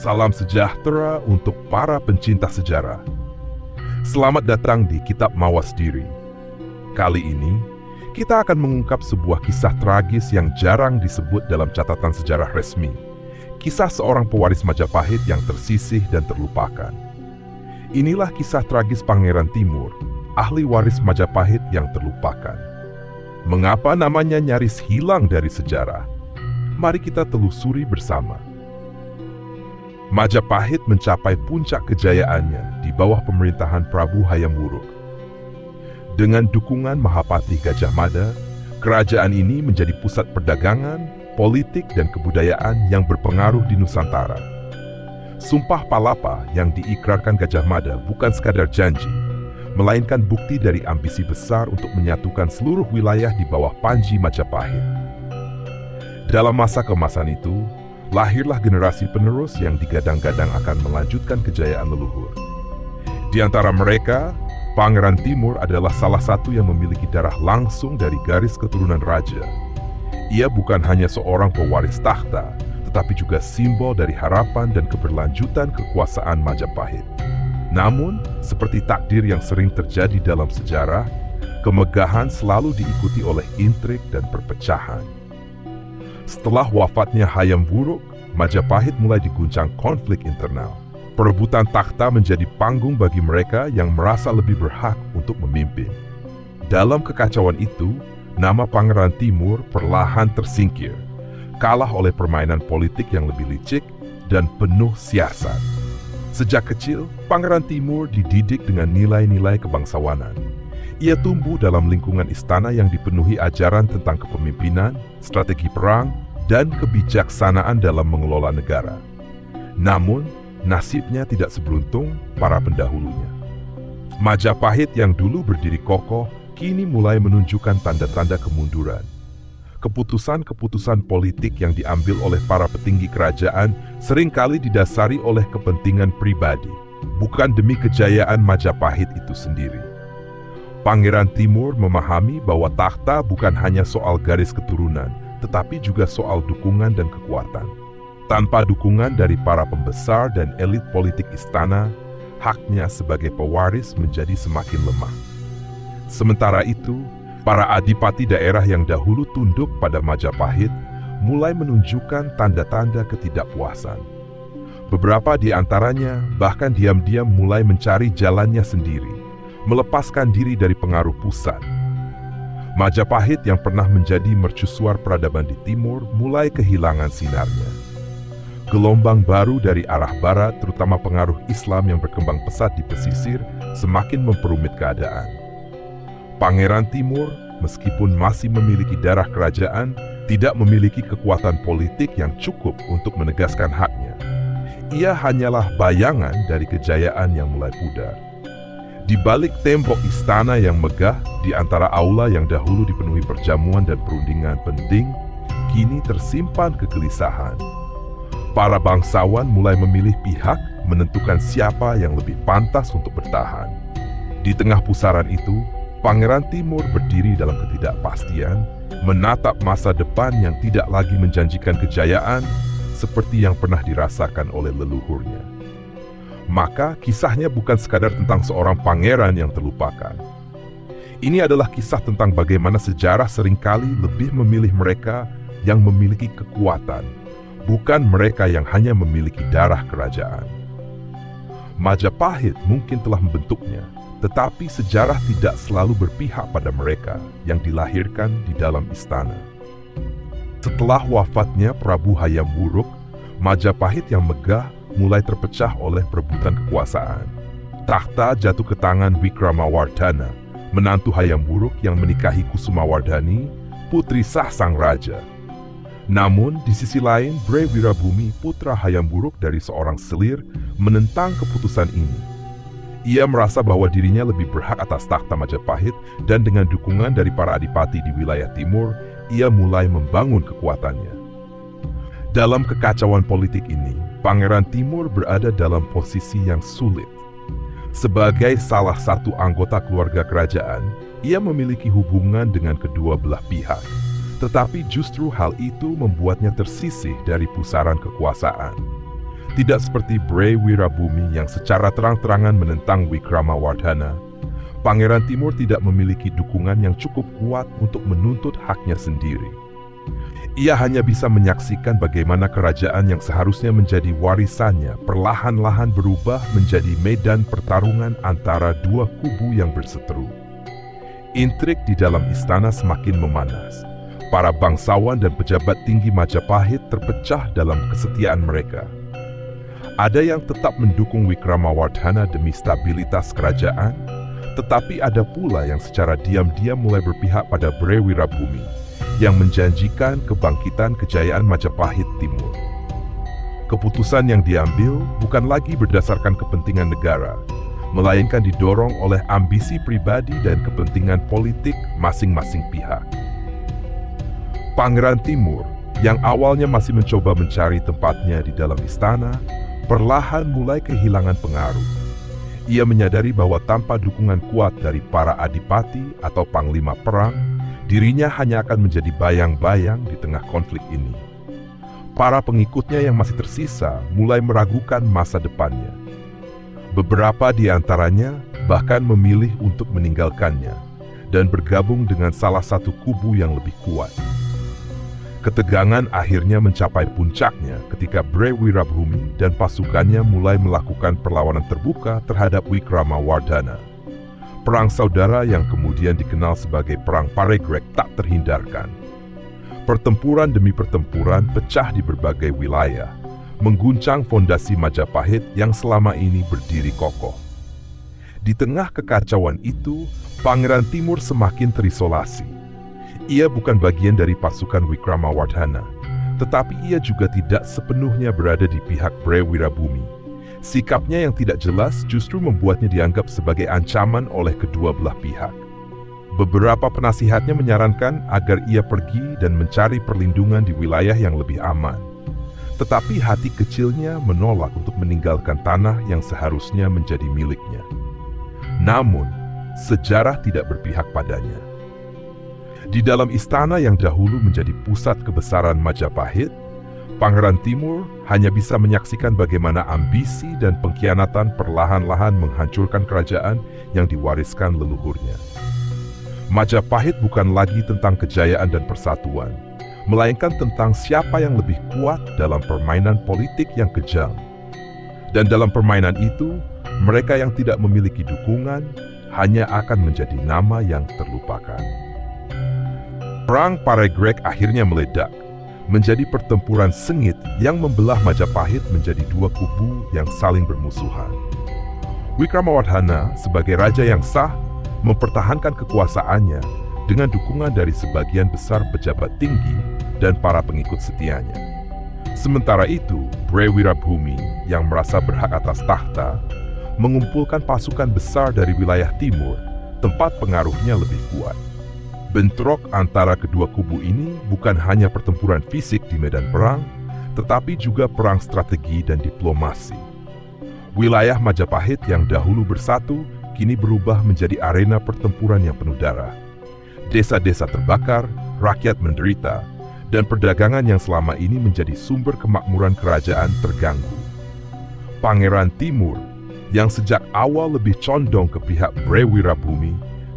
Salam sejahtera untuk para pencinta sejarah. Selamat datang di Kitab Mawas Diri. Kali ini, kita akan mengungkap sebuah kisah tragis yang jarang disebut dalam catatan sejarah resmi. Kisah seorang pewaris Majapahit yang tersisih dan terlupakan. Inilah kisah tragis Pangeran Timur, ahli waris Majapahit yang terlupakan. Mengapa namanya nyaris hilang dari sejarah? Mari kita telusuri bersama. Majapahit mencapai puncak kejayaannya di bawah pemerintahan Prabu Hayam Wuruk. Dengan dukungan Mahapati Gajah Mada, kerajaan ini menjadi pusat perdagangan, politik, dan kebudayaan yang berpengaruh di Nusantara. Sumpah Palapa yang diikrarkan Gajah Mada bukan sekadar janji, melainkan bukti dari ambisi besar untuk menyatukan seluruh wilayah di bawah Panji Majapahit. Dalam masa keemasan itu, lahirlah generasi penerus yang digadang-gadang akan melanjutkan kejayaan leluhur. Di antara mereka, Pangeran Timur adalah salah satu yang memiliki darah langsung dari garis keturunan raja. Ia bukan hanya seorang pewaris tahta, tetapi juga simbol dari harapan dan keberlanjutan kekuasaan Majapahit. Namun, seperti takdir yang sering terjadi dalam sejarah, kemegahan selalu diikuti oleh intrik dan perpecahan. Setelah wafatnya Hayam Wuruk, Majapahit mulai diguncang konflik internal. Perebutan takhta menjadi panggung bagi mereka yang merasa lebih berhak untuk memimpin. Dalam kekacauan itu, nama Pangeran Timur perlahan tersingkir, kalah oleh permainan politik yang lebih licik dan penuh siasat. Sejak kecil, Pangeran Timur dididik dengan nilai-nilai kebangsawanan. Ia tumbuh dalam lingkungan istana yang dipenuhi ajaran tentang kepemimpinan, strategi perang, dan kebijaksanaan dalam mengelola negara. Namun, nasibnya tidak seberuntung para pendahulunya. Majapahit yang dulu berdiri kokoh, kini mulai menunjukkan tanda-tanda kemunduran. Keputusan-keputusan politik yang diambil oleh para petinggi kerajaan seringkali didasari oleh kepentingan pribadi, bukan demi kejayaan Majapahit itu sendiri. Pangeran Timur memahami bahwa takhta bukan hanya soal garis keturunan, tetapi juga soal dukungan dan kekuatan. Tanpa dukungan dari para pembesar dan elit politik istana, haknya sebagai pewaris menjadi semakin lemah. Sementara itu, para adipati daerah yang dahulu tunduk pada Majapahit mulai menunjukkan tanda-tanda ketidakpuasan. Beberapa di antaranya bahkan diam-diam mulai mencari jalannya sendiri, melepaskan diri dari pengaruh pusat. Majapahit yang pernah menjadi mercusuar peradaban di timur mulai kehilangan sinarnya. Gelombang baru dari arah barat, terutama pengaruh Islam yang berkembang pesat di pesisir, semakin memperumit keadaan. Pangeran Timur, meskipun masih memiliki darah kerajaan, tidak memiliki kekuatan politik yang cukup untuk menegaskan haknya. Ia hanyalah bayangan dari kejayaan yang mulai pudar. Di balik tembok istana yang megah, di antara aula yang dahulu dipenuhi perjamuan dan perundingan penting, kini tersimpan kegelisahan. Para bangsawan mulai memilih pihak, menentukan siapa yang lebih pantas untuk bertahan. Di tengah pusaran itu, Pangeran Timur berdiri dalam ketidakpastian, menatap masa depan yang tidak lagi menjanjikan kejayaan seperti yang pernah dirasakan oleh leluhurnya. Maka kisahnya bukan sekadar tentang seorang pangeran yang terlupakan. Ini adalah kisah tentang bagaimana sejarah seringkali lebih memilih mereka yang memiliki kekuatan, bukan mereka yang hanya memiliki darah kerajaan. Majapahit mungkin telah membentuknya, tetapi sejarah tidak selalu berpihak pada mereka yang dilahirkan di dalam istana. Setelah wafatnya Prabu Hayam Wuruk, Majapahit yang megah mulai terpecah oleh perebutan kekuasaan. Takhta jatuh ke tangan Wikramawardhana, menantu Hayam Wuruk yang menikahi Kusumawardhani, putri sah sang raja. Namun, di sisi lain, Bre Wirabumi, putra Hayam Wuruk dari seorang selir, menentang keputusan ini. Ia merasa bahwa dirinya lebih berhak atas takhta Majapahit dan dengan dukungan dari para adipati di wilayah timur, ia mulai membangun kekuatannya. Dalam kekacauan politik ini, Pangeran Timur berada dalam posisi yang sulit. Sebagai salah satu anggota keluarga kerajaan, ia memiliki hubungan dengan kedua belah pihak. Tetapi justru hal itu membuatnya tersisih dari pusaran kekuasaan. Tidak seperti Bre Wirabumi yang secara terang-terangan menentang Wikramawardhana, Pangeran Timur tidak memiliki dukungan yang cukup kuat untuk menuntut haknya sendiri. Ia hanya bisa menyaksikan bagaimana kerajaan yang seharusnya menjadi warisannya perlahan-lahan berubah menjadi medan pertarungan antara dua kubu yang berseteru. Intrik di dalam istana semakin memanas. Para bangsawan dan pejabat tinggi Majapahit terpecah dalam kesetiaan mereka. Ada yang tetap mendukung Wikramawardhana demi stabilitas kerajaan, tetapi ada pula yang secara diam-diam mulai berpihak pada Bre Wirabumi yang menjanjikan kebangkitan kejayaan Majapahit Timur. Keputusan yang diambil bukan lagi berdasarkan kepentingan negara, melainkan didorong oleh ambisi pribadi dan kepentingan politik masing-masing pihak. Pangeran Timur, yang awalnya masih mencoba mencari tempatnya di dalam istana, perlahan mulai kehilangan pengaruh. Ia menyadari bahwa tanpa dukungan kuat dari para adipati atau panglima perang, dirinya hanya akan menjadi bayang-bayang di tengah konflik ini. Para pengikutnya yang masih tersisa mulai meragukan masa depannya. Beberapa di antaranya bahkan memilih untuk meninggalkannya dan bergabung dengan salah satu kubu yang lebih kuat. Ketegangan akhirnya mencapai puncaknya ketika Bre Wirabumi dan pasukannya mulai melakukan perlawanan terbuka terhadap Wikramawardhana. Perang saudara yang kemudian dikenal sebagai Perang Paregreg tak terhindarkan. Pertempuran demi pertempuran pecah di berbagai wilayah, mengguncang fondasi Majapahit yang selama ini berdiri kokoh. Di tengah kekacauan itu, Pangeran Timur semakin terisolasi. Ia bukan bagian dari pasukan Wikramawardhana, tetapi ia juga tidak sepenuhnya berada di pihak Bre Wirabumi. Sikapnya yang tidak jelas justru membuatnya dianggap sebagai ancaman oleh kedua belah pihak. Beberapa penasihatnya menyarankan agar ia pergi dan mencari perlindungan di wilayah yang lebih aman. Tetapi hati kecilnya menolak untuk meninggalkan tanah yang seharusnya menjadi miliknya. Namun, sejarah tidak berpihak padanya. Di dalam istana yang dahulu menjadi pusat kebesaran Majapahit, Pangeran Timur hanya bisa menyaksikan bagaimana ambisi dan pengkhianatan perlahan-lahan menghancurkan kerajaan yang diwariskan leluhurnya. Majapahit bukan lagi tentang kejayaan dan persatuan, melainkan tentang siapa yang lebih kuat dalam permainan politik yang kejam. Dan dalam permainan itu, mereka yang tidak memiliki dukungan hanya akan menjadi nama yang terlupakan. Perang Paregreg akhirnya meledak, menjadi pertempuran sengit yang membelah Majapahit menjadi dua kubu yang saling bermusuhan. Wikramawardhana sebagai raja yang sah mempertahankan kekuasaannya dengan dukungan dari sebagian besar pejabat tinggi dan para pengikut setianya. Sementara itu, Bre Wirabumi yang merasa berhak atas tahta mengumpulkan pasukan besar dari wilayah timur, tempat pengaruhnya lebih kuat. Bentrok antara kedua kubu ini bukan hanya pertempuran fisik di medan perang, tetapi juga perang strategi dan diplomasi. Wilayah Majapahit yang dahulu bersatu kini berubah menjadi arena pertempuran yang penuh darah. Desa-desa terbakar, rakyat menderita, dan perdagangan yang selama ini menjadi sumber kemakmuran kerajaan terganggu. Pangeran Timur, yang sejak awal lebih condong ke pihak Bre Wirabumi,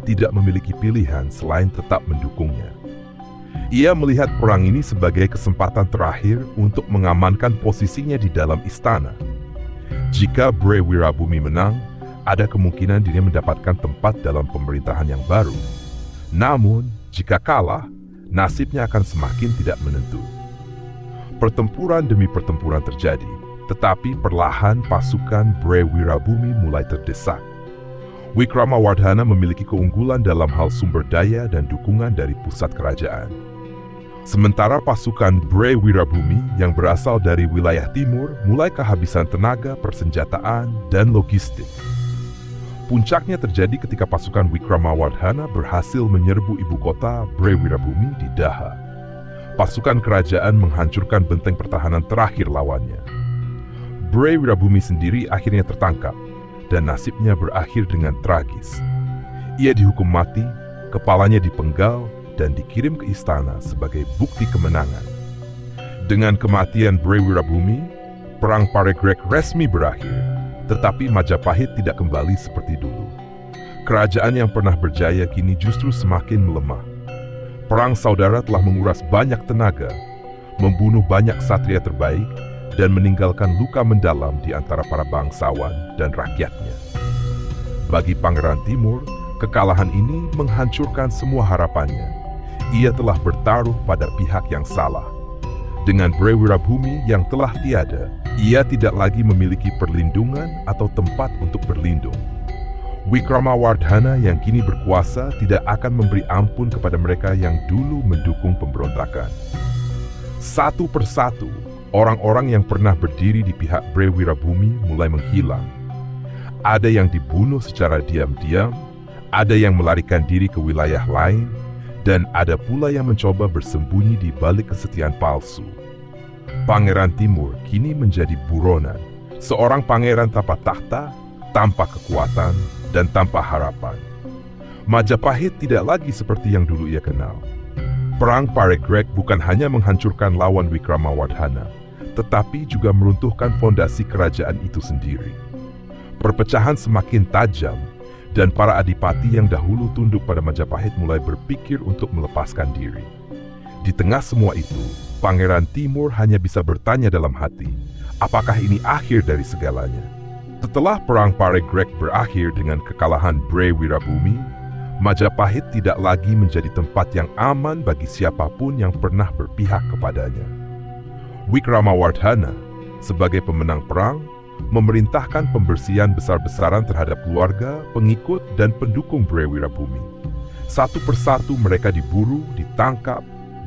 tidak memiliki pilihan selain tetap mendukungnya. Ia melihat perang ini sebagai kesempatan terakhir untuk mengamankan posisinya di dalam istana. Jika Bre Wirabumi menang, ada kemungkinan dirinya mendapatkan tempat dalam pemerintahan yang baru. Namun, jika kalah, nasibnya akan semakin tidak menentu. Pertempuran demi pertempuran terjadi, tetapi perlahan pasukan Bre Wirabumi mulai terdesak. Wikramawardhana memiliki keunggulan dalam hal sumber daya dan dukungan dari pusat kerajaan. Sementara pasukan Bre Wirabumi yang berasal dari wilayah timur mulai kehabisan tenaga, persenjataan, dan logistik. Puncaknya terjadi ketika pasukan Wikramawardhana berhasil menyerbu ibu kota Bre Wirabumi di Daha. Pasukan kerajaan menghancurkan benteng pertahanan terakhir lawannya. Bre Wirabumi sendiri akhirnya tertangkap, dan nasibnya berakhir dengan tragis. Ia dihukum mati, kepalanya dipenggal, dan dikirim ke istana sebagai bukti kemenangan. Dengan kematian Bre Wirabumi, Perang Paregreg resmi berakhir, tetapi Majapahit tidak kembali seperti dulu. Kerajaan yang pernah berjaya kini justru semakin melemah. Perang saudara telah menguras banyak tenaga, membunuh banyak ksatria terbaik, dan meninggalkan luka mendalam di antara para bangsawan dan rakyatnya. Bagi Pangeran Timur, kekalahan ini menghancurkan semua harapannya. Ia telah bertaruh pada pihak yang salah. Dengan Bre Wirabumi yang telah tiada, ia tidak lagi memiliki perlindungan atau tempat untuk berlindung. Wikramawardhana yang kini berkuasa tidak akan memberi ampun kepada mereka yang dulu mendukung pemberontakan. Satu persatu, orang-orang yang pernah berdiri di pihak Bre Wirabumi mulai menghilang. Ada yang dibunuh secara diam-diam, ada yang melarikan diri ke wilayah lain, dan ada pula yang mencoba bersembunyi di balik kesetiaan palsu. Pangeran Timur kini menjadi buronan, seorang pangeran tanpa tahta, tanpa kekuatan, dan tanpa harapan. Majapahit tidak lagi seperti yang dulu ia kenal. Perang Paregreg bukan hanya menghancurkan lawan Wikramawardhana, tetapi juga meruntuhkan fondasi kerajaan itu sendiri. Perpecahan semakin tajam, dan para adipati yang dahulu tunduk pada Majapahit mulai berpikir untuk melepaskan diri. Di tengah semua itu, Pangeran Timur hanya bisa bertanya dalam hati, apakah ini akhir dari segalanya? Setelah Perang Paregreg berakhir dengan kekalahan Bre Wirabumi, Majapahit tidak lagi menjadi tempat yang aman bagi siapapun yang pernah berpihak kepadanya. Wikramawardhana, sebagai pemenang perang, memerintahkan pembersihan besar-besaran terhadap keluarga, pengikut, dan pendukung Bre Wirabumi. Satu persatu mereka diburu, ditangkap,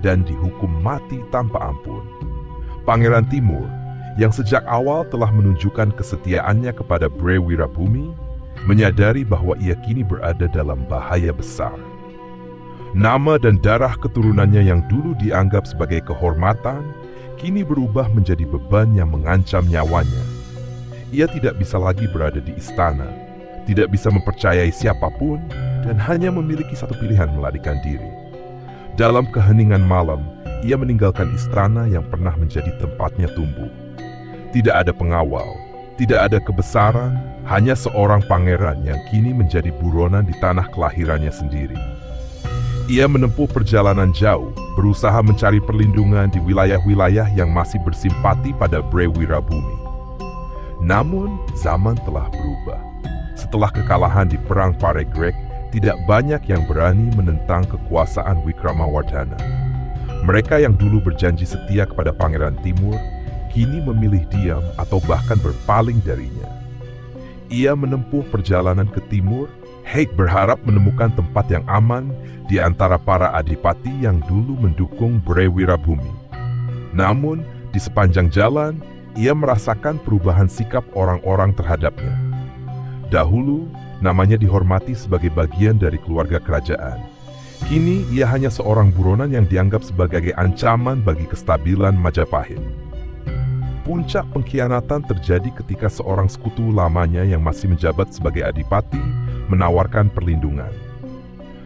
dan dihukum mati tanpa ampun. Pangeran Timur, yang sejak awal telah menunjukkan kesetiaannya kepada Bre Wirabumi, menyadari bahwa ia kini berada dalam bahaya besar. Nama dan darah keturunannya yang dulu dianggap sebagai kehormatan, kini berubah menjadi beban yang mengancam nyawanya. Ia tidak bisa lagi berada di istana, tidak bisa mempercayai siapapun, dan hanya memiliki satu pilihan, melarikan diri. Dalam keheningan malam, ia meninggalkan istana yang pernah menjadi tempatnya tumbuh. Tidak ada pengawal, tidak ada kebesaran, hanya seorang pangeran yang kini menjadi buronan di tanah kelahirannya sendiri. Ia menempuh perjalanan jauh, berusaha mencari perlindungan di wilayah-wilayah yang masih bersimpati pada Bre Wirabumi. Namun, zaman telah berubah. Setelah kekalahan di Perang Paregreg, tidak banyak yang berani menentang kekuasaan Wikramawardhana. Mereka yang dulu berjanji setia kepada Pangeran Timur, kini memilih diam atau bahkan berpaling darinya. Ia menempuh perjalanan ke timur, berharap menemukan tempat yang aman di antara para adipati yang dulu mendukung Bre Wirabumi. Namun, di sepanjang jalan, ia merasakan perubahan sikap orang-orang terhadapnya. Dahulu, namanya dihormati sebagai bagian dari keluarga kerajaan. Kini, ia hanya seorang buronan yang dianggap sebagai ancaman bagi kestabilan Majapahit. Puncak pengkhianatan terjadi ketika seorang sekutu lamanya yang masih menjabat sebagai adipati menawarkan perlindungan.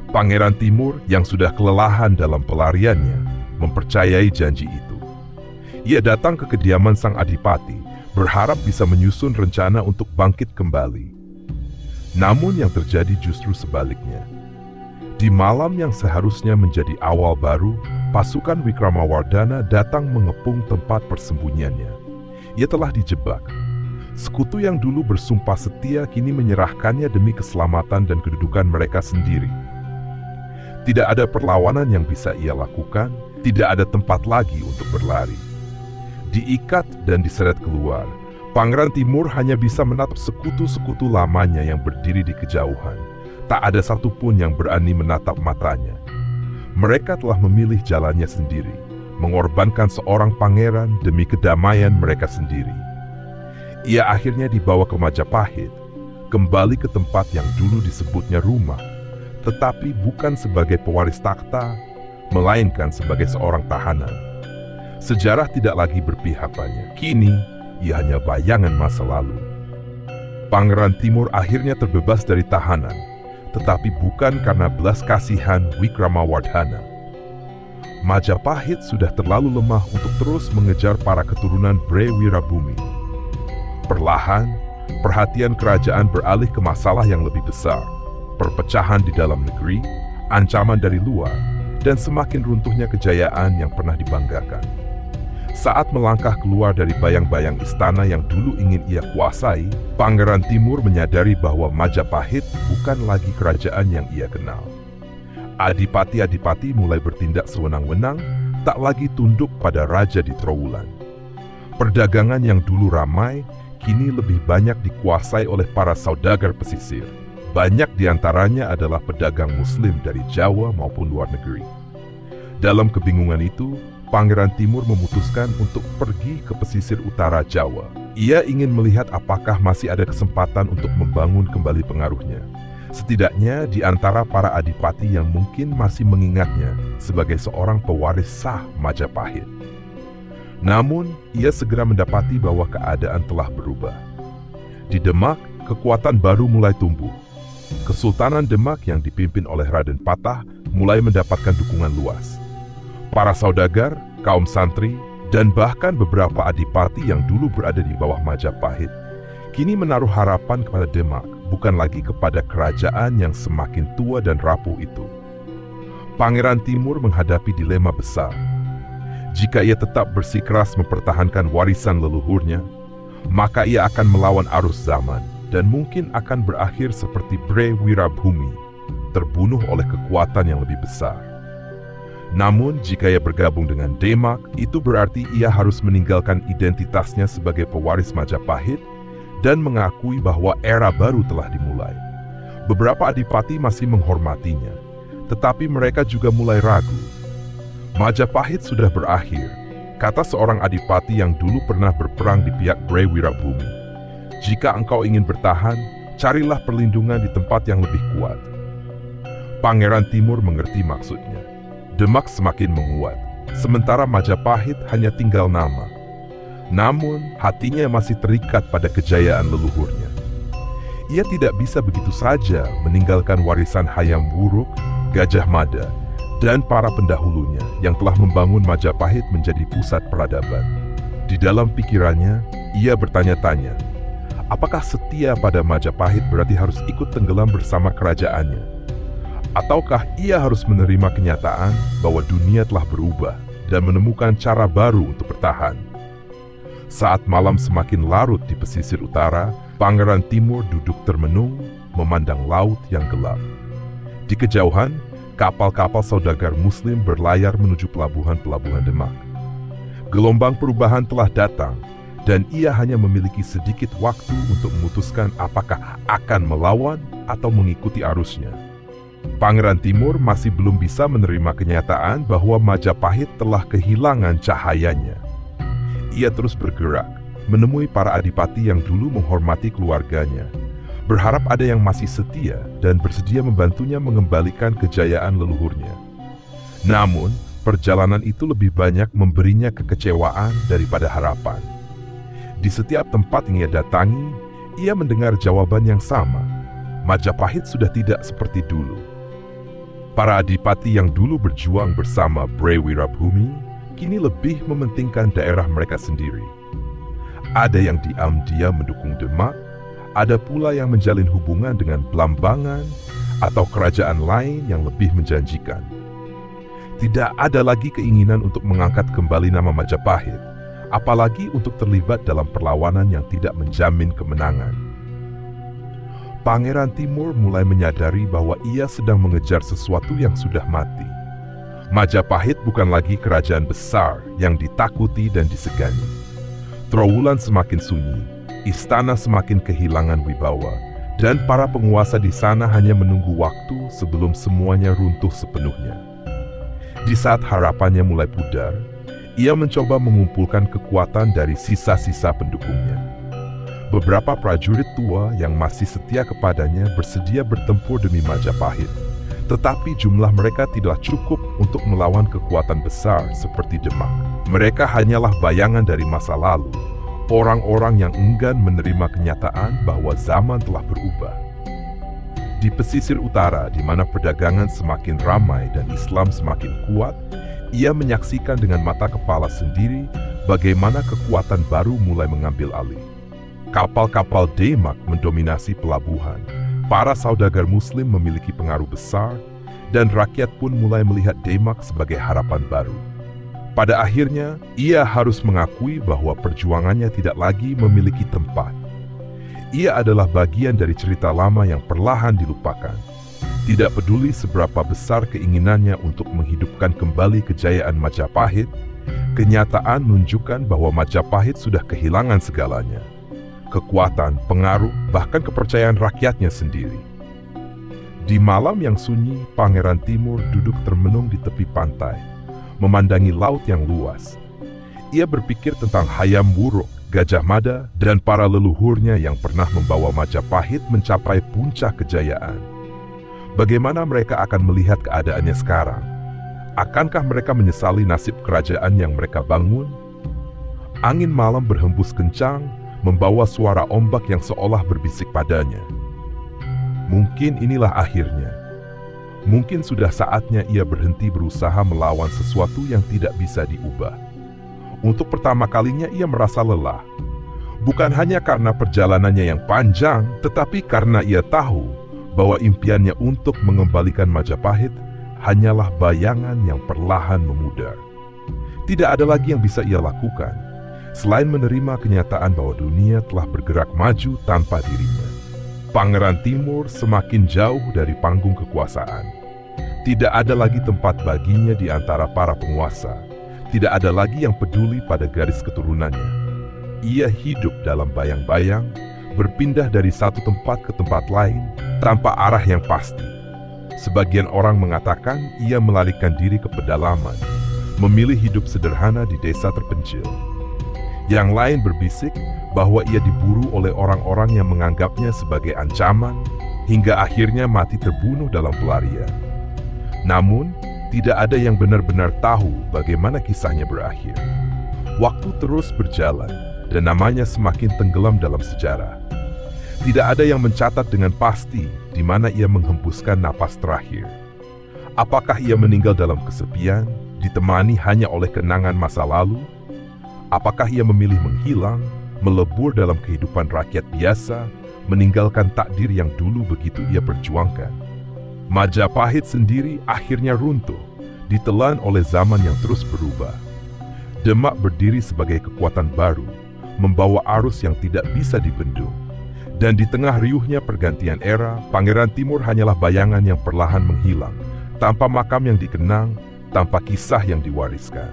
Pangeran Timur yang sudah kelelahan dalam pelariannya mempercayai janji itu. Ia datang ke kediaman sang adipati, berharap bisa menyusun rencana untuk bangkit kembali. Namun yang terjadi justru sebaliknya. Di malam yang seharusnya menjadi awal baru, pasukan Wikramawardhana datang mengepung tempat persembunyiannya. Ia telah dijebak. Sekutu yang dulu bersumpah setia kini menyerahkannya demi keselamatan dan kedudukan mereka sendiri. Tidak ada perlawanan yang bisa ia lakukan, tidak ada tempat lagi untuk berlari. Diikat dan diseret keluar, Pangeran Timur hanya bisa menatap sekutu-sekutu lamanya yang berdiri di kejauhan. Tak ada satupun yang berani menatap matanya. Mereka telah memilih jalannya sendiri, mengorbankan seorang pangeran demi kedamaian mereka sendiri. Ia akhirnya dibawa ke Majapahit, kembali ke tempat yang dulu disebutnya rumah, tetapi bukan sebagai pewaris takhta, melainkan sebagai seorang tahanan. Sejarah tidak lagi berpihak padanya. Kini, ia hanya bayangan masa lalu. Pangeran Timur akhirnya terbebas dari tahanan, tetapi bukan karena belas kasihan Wikramawardhana. Majapahit sudah terlalu lemah untuk terus mengejar para keturunan Bre Wirabumi. Perlahan, perhatian kerajaan beralih ke masalah yang lebih besar, perpecahan di dalam negeri, ancaman dari luar, dan semakin runtuhnya kejayaan yang pernah dibanggakan. Saat melangkah keluar dari bayang-bayang istana yang dulu ingin ia kuasai, Pangeran Timur menyadari bahwa Majapahit bukan lagi kerajaan yang ia kenal. Adipati-adipati mulai bertindak sewenang-wenang, tak lagi tunduk pada raja di Trowulan. Perdagangan yang dulu ramai, kini lebih banyak dikuasai oleh para saudagar pesisir. Banyak diantaranya adalah pedagang Muslim dari Jawa maupun luar negeri. Dalam kebingungan itu, Pangeran Timur memutuskan untuk pergi ke pesisir utara Jawa. Ia ingin melihat apakah masih ada kesempatan untuk membangun kembali pengaruhnya. Setidaknya di antara para adipati yang mungkin masih mengingatnya sebagai seorang pewaris sah Majapahit. Namun, ia segera mendapati bahwa keadaan telah berubah. Di Demak, kekuatan baru mulai tumbuh. Kesultanan Demak yang dipimpin oleh Raden Patah mulai mendapatkan dukungan luas. Para saudagar, kaum santri, dan bahkan beberapa adipati yang dulu berada di bawah Majapahit, kini menaruh harapan kepada Demak, bukan lagi kepada kerajaan yang semakin tua dan rapuh itu. Pangeran Timur menghadapi dilema besar. Jika ia tetap bersikeras mempertahankan warisan leluhurnya, maka ia akan melawan arus zaman dan mungkin akan berakhir seperti Bre Wirabumi, terbunuh oleh kekuatan yang lebih besar. Namun, jika ia bergabung dengan Demak, itu berarti ia harus meninggalkan identitasnya sebagai pewaris Majapahit dan mengakui bahwa era baru telah dimulai. Beberapa adipati masih menghormatinya, tetapi mereka juga mulai ragu. Majapahit sudah berakhir, kata seorang adipati yang dulu pernah berperang di pihak Bre Wirabumi. Jika engkau ingin bertahan, carilah perlindungan di tempat yang lebih kuat. Pangeran Timur mengerti maksudnya. Demak semakin menguat, sementara Majapahit hanya tinggal nama. Namun, hatinya masih terikat pada kejayaan leluhurnya. Ia tidak bisa begitu saja meninggalkan warisan Hayam Wuruk, Gajah Mada, dan para pendahulunya yang telah membangun Majapahit menjadi pusat peradaban. Di dalam pikirannya, ia bertanya-tanya, apakah setia pada Majapahit berarti harus ikut tenggelam bersama kerajaannya? Ataukah ia harus menerima kenyataan bahwa dunia telah berubah dan menemukan cara baru untuk bertahan? Saat malam semakin larut di pesisir utara, Pangeran Timur duduk termenung, memandang laut yang gelap. Di kejauhan, kapal-kapal saudagar Muslim berlayar menuju pelabuhan-pelabuhan Demak. Gelombang perubahan telah datang, dan ia hanya memiliki sedikit waktu untuk memutuskan apakah akan melawan atau mengikuti arusnya. Pangeran Timur masih belum bisa menerima kenyataan bahwa Majapahit telah kehilangan cahayanya. Ia terus bergerak, menemui para adipati yang dulu menghormati keluarganya, berharap ada yang masih setia dan bersedia membantunya mengembalikan kejayaan leluhurnya. Namun, perjalanan itu lebih banyak memberinya kekecewaan daripada harapan. Di setiap tempat yang ia datangi, ia mendengar jawaban yang sama. Majapahit sudah tidak seperti dulu. Para adipati yang dulu berjuang bersama Bre Wirabumi kini lebih mementingkan daerah mereka sendiri. Ada yang diam-diam mendukung Demak, ada pula yang menjalin hubungan dengan Blambangan atau kerajaan lain yang lebih menjanjikan. Tidak ada lagi keinginan untuk mengangkat kembali nama Majapahit, apalagi untuk terlibat dalam perlawanan yang tidak menjamin kemenangan. Pangeran Timur mulai menyadari bahwa ia sedang mengejar sesuatu yang sudah mati. Majapahit bukan lagi kerajaan besar yang ditakuti dan disegani. Trowulan semakin sunyi, istana semakin kehilangan wibawa, dan para penguasa di sana hanya menunggu waktu sebelum semuanya runtuh sepenuhnya. Di saat harapannya mulai pudar, ia mencoba mengumpulkan kekuatan dari sisa-sisa pendukungnya. Beberapa prajurit tua yang masih setia kepadanya bersedia bertempur demi Majapahit, tetapi jumlah mereka tidak cukup untuk melawan kekuatan besar seperti Demak. Mereka hanyalah bayangan dari masa lalu, orang-orang yang enggan menerima kenyataan bahwa zaman telah berubah. Di pesisir utara, di mana perdagangan semakin ramai dan Islam semakin kuat, Ia menyaksikan dengan mata kepala sendiri bagaimana kekuatan baru mulai mengambil alih. Kapal-kapal Demak mendominasi pelabuhan. Para saudagar Muslim memiliki pengaruh besar, dan rakyat pun mulai melihat Demak sebagai harapan baru. Pada akhirnya, ia harus mengakui bahwa perjuangannya tidak lagi memiliki tempat. Ia adalah bagian dari cerita lama yang perlahan dilupakan. Tidak peduli seberapa besar keinginannya untuk menghidupkan kembali kejayaan Majapahit, kenyataan menunjukkan bahwa Majapahit sudah kehilangan segalanya. Kekuatan, pengaruh, bahkan kepercayaan rakyatnya sendiri. Di malam yang sunyi, Pangeran Timur duduk termenung di tepi pantai, memandangi laut yang luas. Ia berpikir tentang Hayam Wuruk, Gajah Mada, dan para leluhurnya yang pernah membawa Majapahit mencapai puncak kejayaan. Bagaimana mereka akan melihat keadaannya sekarang? Akankah mereka menyesali nasib kerajaan yang mereka bangun? Angin malam berhembus kencang, membawa suara ombak yang seolah berbisik padanya. Mungkin inilah akhirnya. Mungkin sudah saatnya ia berhenti berusaha melawan sesuatu yang tidak bisa diubah. Untuk pertama kalinya ia merasa lelah. Bukan hanya karena perjalanannya yang panjang, tetapi karena ia tahu bahwa impiannya untuk mengembalikan Majapahit hanyalah bayangan yang perlahan memudar. Tidak ada lagi yang bisa ia lakukan, selain menerima kenyataan bahwa dunia telah bergerak maju tanpa dirinya. Pangeran Timur semakin jauh dari panggung kekuasaan. Tidak ada lagi tempat baginya di antara para penguasa. Tidak ada lagi yang peduli pada garis keturunannya. Ia hidup dalam bayang-bayang, berpindah dari satu tempat ke tempat lain tanpa arah yang pasti. Sebagian orang mengatakan ia melarikan diri ke pedalaman, memilih hidup sederhana di desa terpencil. Yang lain berbisik bahwa ia diburu oleh orang-orang yang menganggapnya sebagai ancaman, hingga akhirnya mati terbunuh dalam pelarian. Namun, tidak ada yang benar-benar tahu bagaimana kisahnya berakhir. Waktu terus berjalan, dan namanya semakin tenggelam dalam sejarah. Tidak ada yang mencatat dengan pasti di mana ia menghembuskan napas terakhir. Apakah ia meninggal dalam kesepian, ditemani hanya oleh kenangan masa lalu? Apakah ia memilih menghilang, melebur dalam kehidupan rakyat biasa, meninggalkan takdir yang dulu begitu ia perjuangkan? Majapahit sendiri akhirnya runtuh, ditelan oleh zaman yang terus berubah. Demak berdiri sebagai kekuatan baru, membawa arus yang tidak bisa dibendung. Dan di tengah riuhnya pergantian era, Pangeran Timur hanyalah bayangan yang perlahan menghilang, tanpa makam yang dikenang, tanpa kisah yang diwariskan.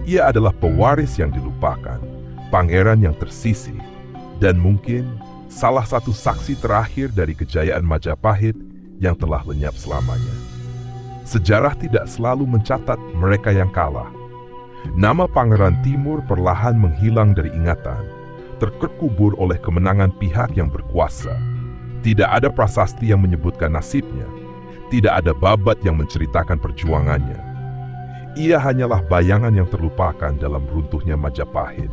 Ia adalah pewaris yang dilupakan, pangeran yang tersisih, dan mungkin salah satu saksi terakhir dari kejayaan Majapahit yang telah lenyap selamanya. Sejarah tidak selalu mencatat mereka yang kalah. Nama Pangeran Timur perlahan menghilang dari ingatan, terkubur oleh kemenangan pihak yang berkuasa. Tidak ada prasasti yang menyebutkan nasibnya, tidak ada babat yang menceritakan perjuangannya. Ia hanyalah bayangan yang terlupakan dalam runtuhnya Majapahit.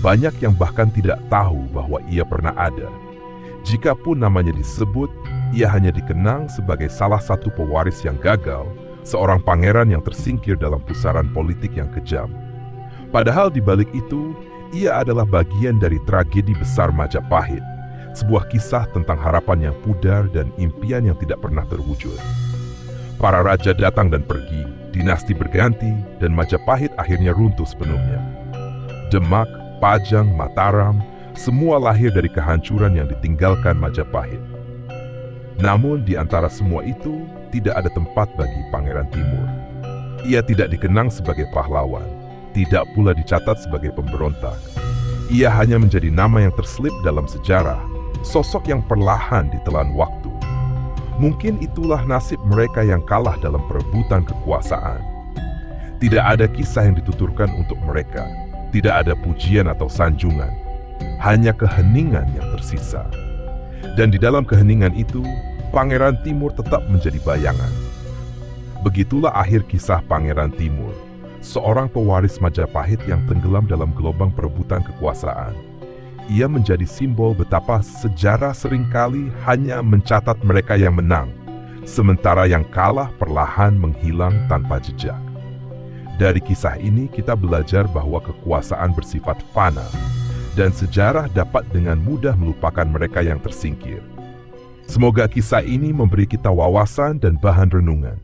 Banyak yang bahkan tidak tahu bahwa ia pernah ada. Jikapun namanya disebut, ia hanya dikenang sebagai salah satu pewaris yang gagal, seorang pangeran yang tersingkir dalam pusaran politik yang kejam. Padahal di balik itu, ia adalah bagian dari tragedi besar Majapahit, sebuah kisah tentang harapan yang pudar dan impian yang tidak pernah terwujud. Para raja datang dan pergi, dinasti berganti, dan Majapahit akhirnya runtuh sepenuhnya. Demak, Pajang, Mataram, semua lahir dari kehancuran yang ditinggalkan Majapahit. Namun di antara semua itu, tidak ada tempat bagi Pangeran Timur. Ia tidak dikenang sebagai pahlawan, tidak pula dicatat sebagai pemberontak. Ia hanya menjadi nama yang terselip dalam sejarah, sosok yang perlahan ditelan waktu. Mungkin itulah nasib mereka yang kalah dalam perebutan kekuasaan. Tidak ada kisah yang dituturkan untuk mereka, tidak ada pujian atau sanjungan, hanya keheningan yang tersisa. Dan di dalam keheningan itu, Pangeran Timur tetap menjadi bayangan. Begitulah akhir kisah Pangeran Timur, seorang pewaris Majapahit yang tenggelam dalam gelombang perebutan kekuasaan. Ia menjadi simbol betapa sejarah seringkali hanya mencatat mereka yang menang, sementara yang kalah perlahan menghilang tanpa jejak. Dari kisah ini kita belajar bahwa kekuasaan bersifat fana, dan sejarah dapat dengan mudah melupakan mereka yang tersingkir. Semoga kisah ini memberi kita wawasan dan bahan renungan.